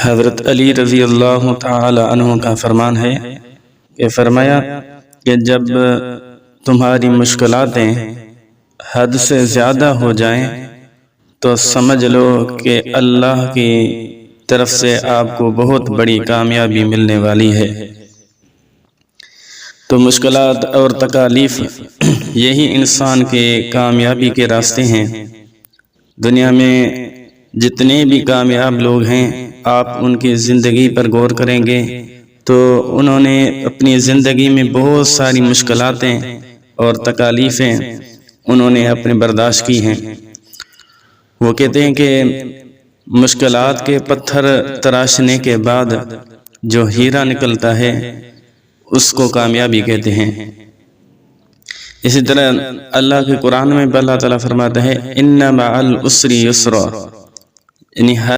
حضرت علی رضی اللہ تعالی عنہ کا فرمان ہے کہ فرمایا کہ جب تمہاری مشکلاتیں حد سے زیادہ ہو جائیں تو سمجھ لو کہ اللہ کی طرف سے آپ کو بہت بڑی کامیابی ملنے والی ہے۔ تو مشکلات اور تکالیف یہی انسان کے کامیابی کے راستے ہیں۔ دنیا میں جتنے بھی کامیاب لوگ ہیں، آپ ان کی زندگی پر غور کریں گے تو انہوں نے اپنی زندگی میں بہت ساری مشکلاتیں اور تکالیفیں انہوں نے اپنے برداشت کی ہیں۔ وہ کہتے ہیں کہ مشکلات کے پتھر تراشنے کے بعد جو ہیرا نکلتا ہے اس کو کامیابی کہتے ہیں۔ اسی طرح اللہ کے قرآن میں اللہ تعالیٰ فرماتا ہے اِنَّ مَعَ الْعُسْرِ يُسْرًا، یعنی